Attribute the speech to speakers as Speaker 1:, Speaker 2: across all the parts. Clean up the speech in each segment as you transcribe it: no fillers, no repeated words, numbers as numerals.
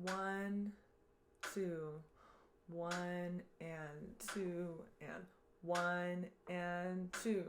Speaker 1: 1, 2, 1 and 2 and 1 and 2.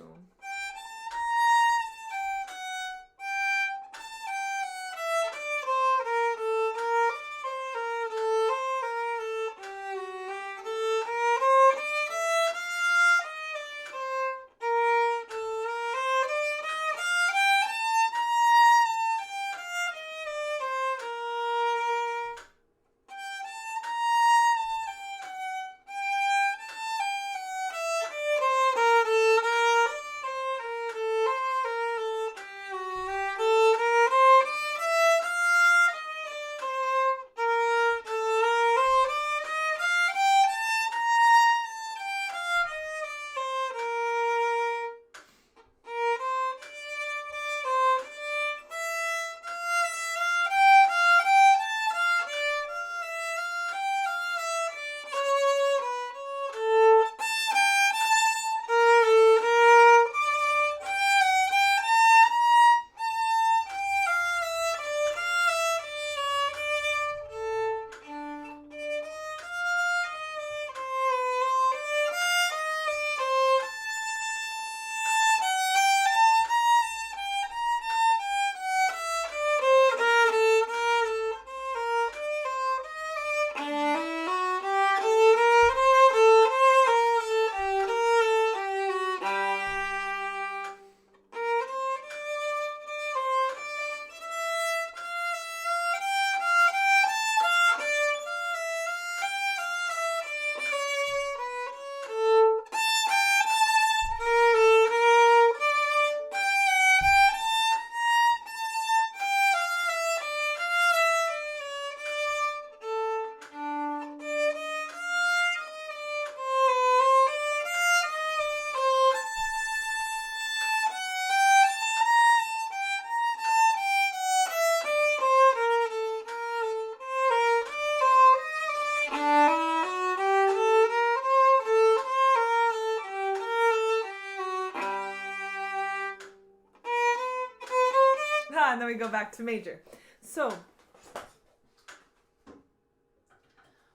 Speaker 1: And then we go back to major. So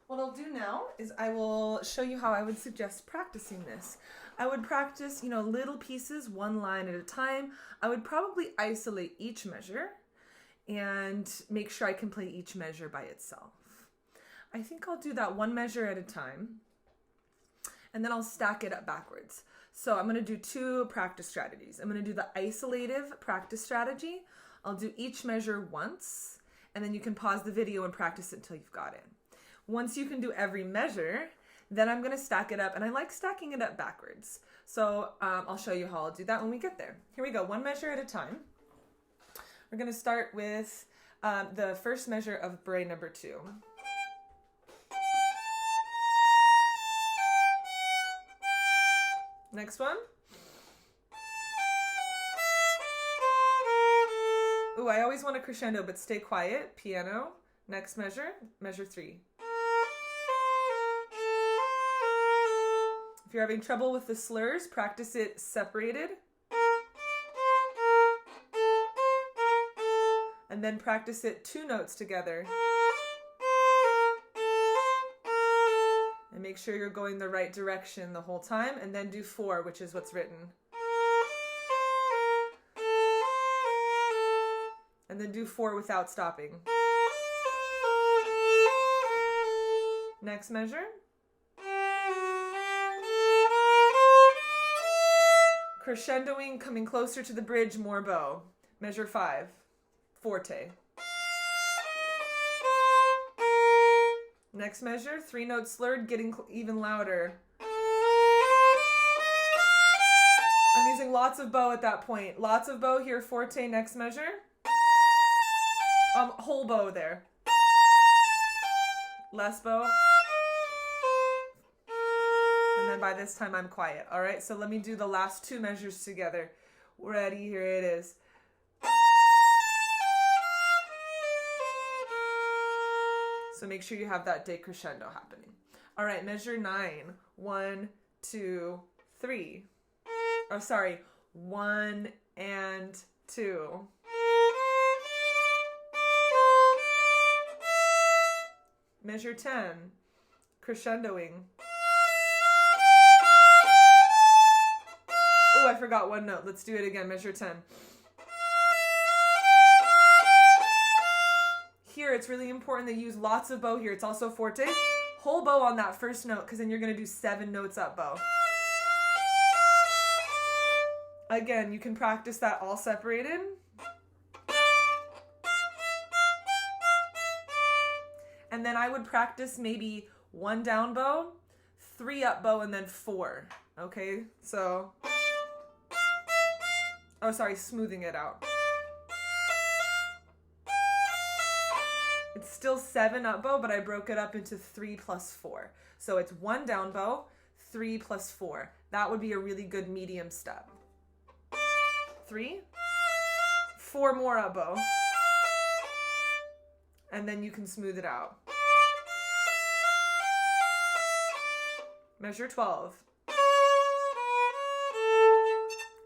Speaker 1: what I'll do now is I will show you how I would suggest practicing this. I would practice, little pieces, one line at a time. I would probably isolate each measure and make sure I can play each measure by itself. I think I'll do that one measure at a time, and then I'll stack it up backwards. So I'm going to do 2 practice strategies. I'm going to do the isolative practice strategy. I'll do each measure once, and then you can pause the video and practice it until you've got it. Once you can do every measure, then I'm going to stack it up, and I like stacking it up backwards. So I'll show you how I'll do that when we get there. Here we go, one measure at a time. We're going to start with the first measure of Bouree number 2. Next one. Ooh, I always want a crescendo, but stay quiet. Piano. Next measure, measure 3. If you're having trouble with the slurs, practice it separated. And then practice it 2 notes together. And make sure you're going the right direction the whole time, and then do 4, which is what's written. And then do 4 without stopping. Next measure. Crescendoing, coming closer to the bridge, more bow. Measure 5, forte. Next measure, 3 notes slurred, getting even louder. I'm using lots of bow at that point. Lots of bow here, forte, next measure. Whole bow there. Less bow. And then by this time I'm quiet. All right, so let me do the last 2 measures together. Ready, here it is. So make sure you have that decrescendo happening. All right, measure 9. 1, 2, 3. Oh, sorry, 1 and 2. Measure 10. Crescendoing. Oh, I forgot one note. Let's do it again. Measure 10. Here, it's really important to use lots of bow here. It's also forte. Whole bow on that first note, because then you're going to do 7 notes up bow. Again, you can practice that all separated. And then I would practice maybe 1 down bow, 3 up bow, and then 4. Okay, so... Oh, sorry, smoothing it out. It's still 7 up bow, but I broke it up into 3 plus 4. So it's 1 down bow, 3 plus 4. That would be a really good medium step. 3, 4 more up bow. And then you can smooth it out. Measure 12.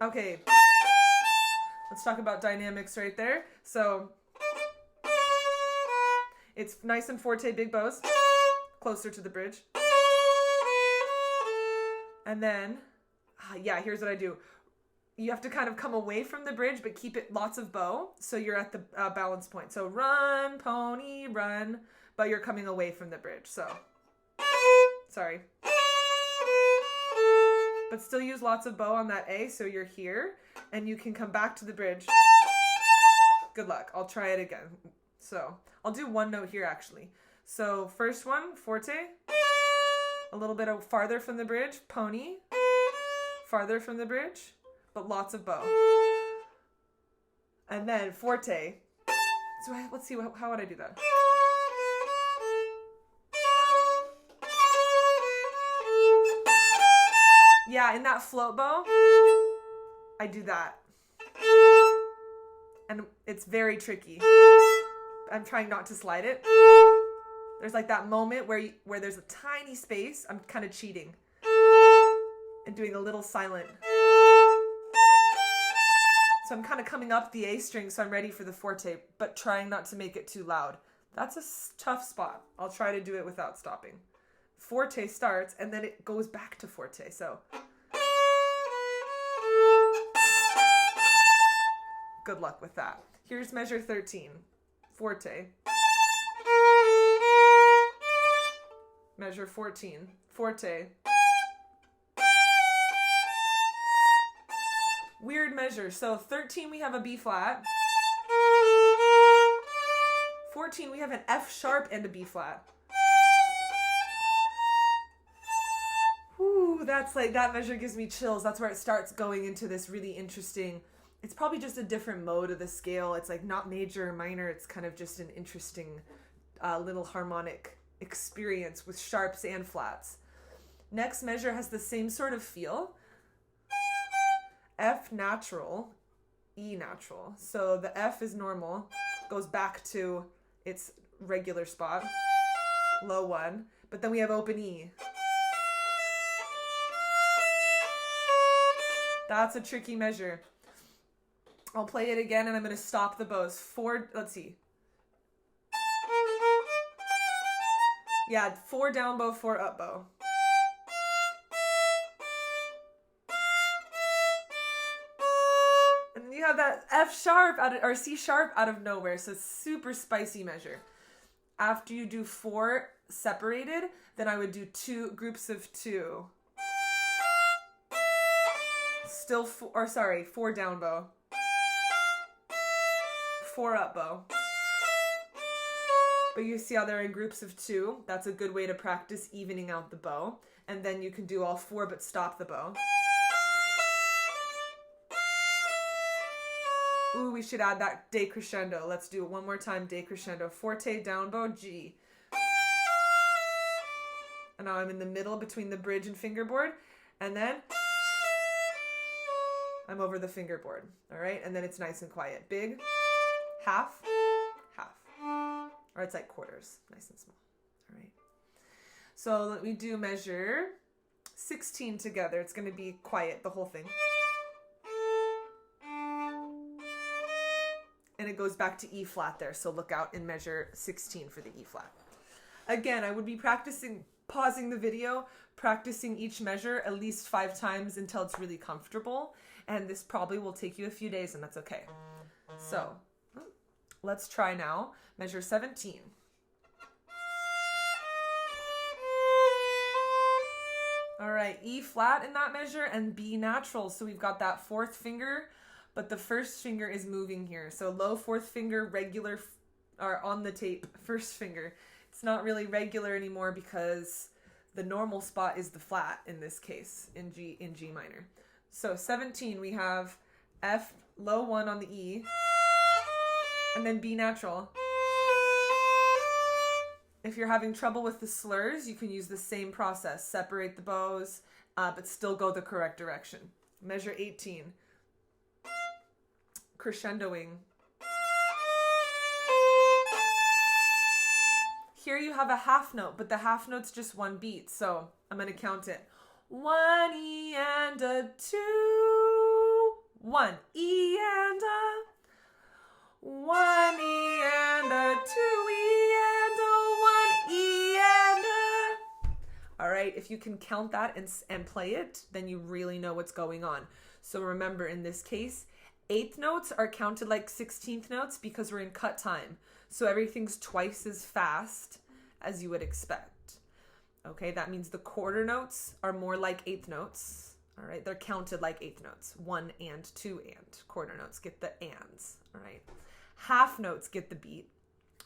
Speaker 1: Okay. Let's talk about dynamics right there. So it's nice and forte big bows, closer to the bridge. And then, yeah, here's what I do. You have to kind of come away from the bridge, but keep it lots of bow, so you're at the balance point. So run, pony, run, but you're coming away from the bridge. So, sorry. But still use lots of bow on that A, so you're here, and you can come back to the bridge. Good luck. I'll try it again. So, I'll do 1 note here, actually. So, first one, forte. A little bit farther from the bridge, pony. Farther from the bridge, but lots of bow. And then forte. So let's see, how would I do that? Yeah, in that float bow, I do that. And it's very tricky. I'm trying not to slide it. There's like that moment where there's a tiny space. I'm kind of cheating. And doing a little silent. So I'm kind of coming up the A string, so I'm ready for the forte, but trying not to make it too loud. That's a tough spot. I'll try to do it without stopping. Forte starts, and then it goes back to forte, so. Good luck with that. Here's measure 13. Forte. Measure 14. Forte. Weird measure. So 13 we have a B flat. 14 we have an F sharp and a B flat. Whew, that's like, that measure gives me chills. That's where it starts going into this really interesting, it's probably just a different mode of the scale. It's like not major or minor. It's kind of just an interesting little harmonic experience with sharps and flats. Next measure has the same sort of feel. F natural, E natural. So the F is normal, goes back to its regular spot, low 1, but then we have open E. That's a tricky measure. I'll play it again and I'm going to stop the bows. 4, let's see. Yeah, 4 down bow, 4 up bow. You have that F sharp or C sharp out of nowhere, so it's super spicy measure. After you do 4 separated, then I would do 2 groups of 2. Still 4 down bow. 4 up bow. But you see how they're in groups of 2? That's a good way to practice evening out the bow. And then you can do all 4 but stop the bow. Ooh, we should add that decrescendo. Let's do it one more time. Decrescendo. Forte, down bow, G. And now I'm in the middle between the bridge and fingerboard. And then I'm over the fingerboard. All right? And then it's nice and quiet. Big, half, half. Or it's like quarters. Nice and small. All right? So let me do measure 16 together. It's going to be quiet, the whole thing. And it goes back to E flat there, so look out in measure 16 for the E flat. Again, I would be pausing the video, practicing each measure at least 5 times until it's really comfortable. And this probably will take you a few days, and that's okay. So let's try now. Measure 17. All right, E flat in that measure and B natural. So we've got that 4th finger, but the 1st finger is moving here. So low 4th finger, regular, or on the tape, 1st finger. It's not really regular anymore because the normal spot is the flat in this case, in G minor. So 17, we have F, low 1 on the E, and then B natural. If you're having trouble with the slurs, you can use the same process. Separate the bows, but still go the correct direction. Measure 18. Crescendoing. Here you have a half note, but the half note's just 1 beat, so I'm going to count it. 1 E and a 2. 1 E and a. 1 E and a 2 E and a 1 E and a. All right, if you can count that and play it, then you really know what's going on. So remember, in this case, 8th notes are counted like 16th notes because we're in cut time. So everything's twice as fast as you would expect. Okay, that means the quarter notes are more like 8th notes. All right, they're counted like 8th notes. 1 and 2 and. Quarter notes get the ands. All right. Half notes get the beat.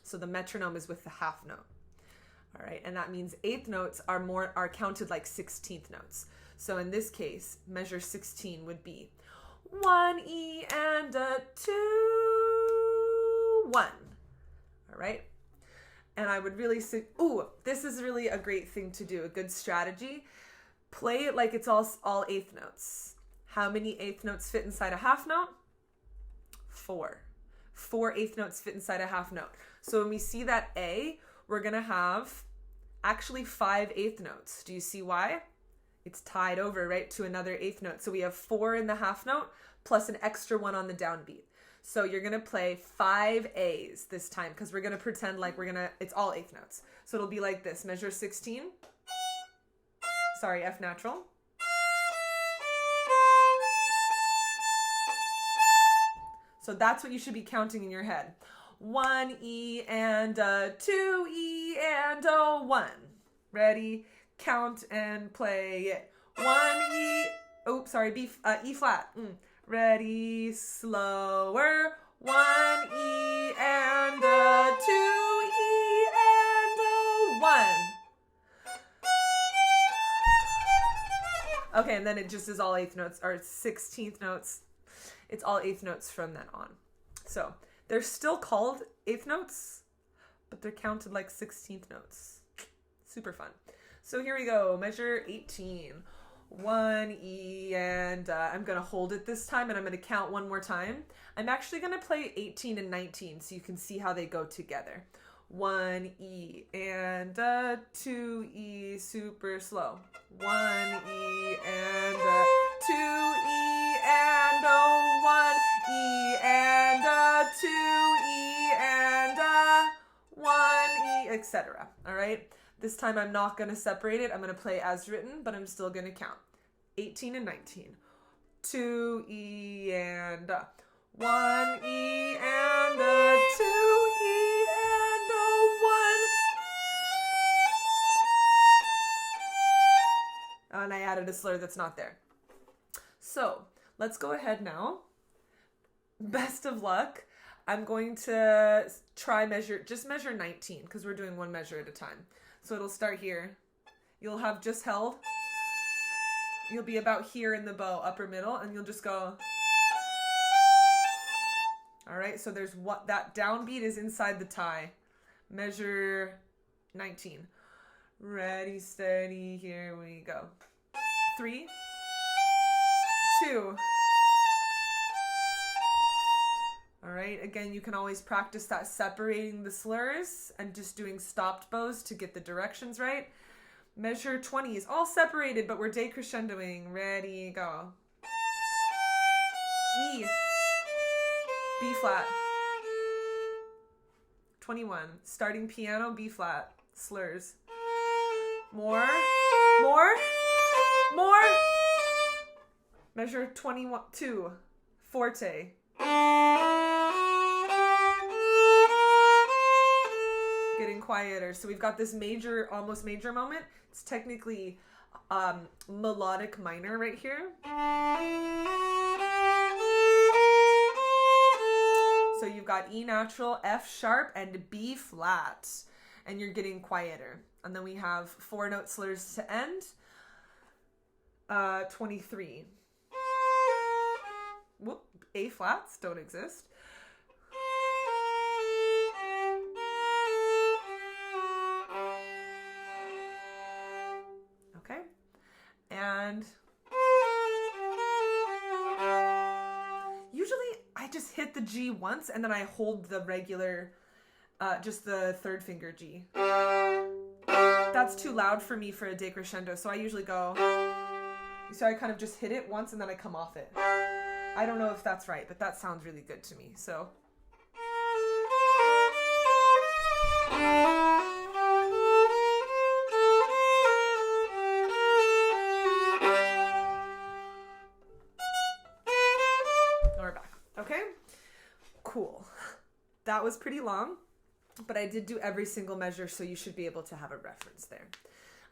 Speaker 1: So the metronome is with the half note. All right, and that means 8th notes are counted like 16th notes. So in this case, measure 16 would be 1 E and a 2, 1. All right. And I would really say, ooh, this is really a great thing to do, a good strategy. Play it like it's all 8th notes. How many 8th notes fit inside a half note? 4. 4 8th notes fit inside a half note. So when we see that A, we're going to have actually 5 8th notes. Do you see why? It's tied over, right, to another 8th note. So we have 4 in the half note plus an extra 1 on the downbeat. So you're going to play 5 A's this time because we're going to pretend like it's all 8th notes. So it'll be like this. Measure 16. Sorry, F natural. So that's what you should be counting in your head. 1 E and a 2 E and a 1. Ready? Count and play it. 1 E. Oh, sorry. E flat. Ready? Slower. 1 E and a 2 E and a 1. Okay, and then it just is all 8th notes, or 16th notes. It's all 8th notes from then on. So they're still called 8th notes, but they're counted like 16th notes. Super fun. So here we go. Measure 18. 1 E and I'm going to hold it this time and I'm going to count one more time. I'm actually going to play 18 and 19 so you can see how they go together. 1 E and 2 E super slow. 1 E and 2 E and 1 E and 2 E and 1 E, etc. All right. This time I'm not going to separate it. I'm going to play as written, but I'm still going to count. 18 and 19. 2 E and 1 E and 2 E and 1. And I added a slur that's not there. So let's go ahead now. Best of luck. I'm going to just measure 19 because we're doing one measure at a time. So it'll start here. You'll have just held. You'll be about here in the bow, upper middle, and you'll just go. All right, so there's what that downbeat is inside the tie. Measure 19. Ready, steady, here we go. 3, 2. All right, again, you can always practice that separating the slurs and just doing stopped bows to get the directions right. Measure 20 is all separated, but we're decrescendoing. Ready, go. E, B flat. 21, starting piano, B flat. slurs. More. More. More. Measure 22. Forte. Getting quieter. So we've got this major, almost major moment. It's technically melodic minor right here. So you've got E natural, F sharp, and B flat. And you're getting quieter. And then we have 4-note slurs to end. 23. Whoop, A flats don't exist. Okay. And usually I just hit the G once and then I hold the regular, just the third finger G. That's too loud for me for a decrescendo, so I usually go, so I kind of just hit it once and then I come off it. I don't know if that's right, but that sounds really good to me, so. We're back. Okay, cool. That was pretty long, but I did do every single measure, so you should be able to have a reference there.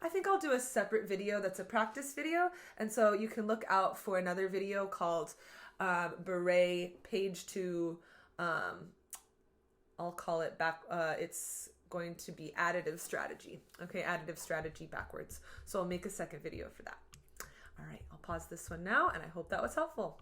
Speaker 1: I think I'll do a separate video that's a practice video, and so you can look out for another video called Bouree Page 2. I'll call it back. It's going to be additive strategy. Okay, additive strategy backwards. So I'll make a second video for that. All right, I'll pause this one now, and I hope that was helpful.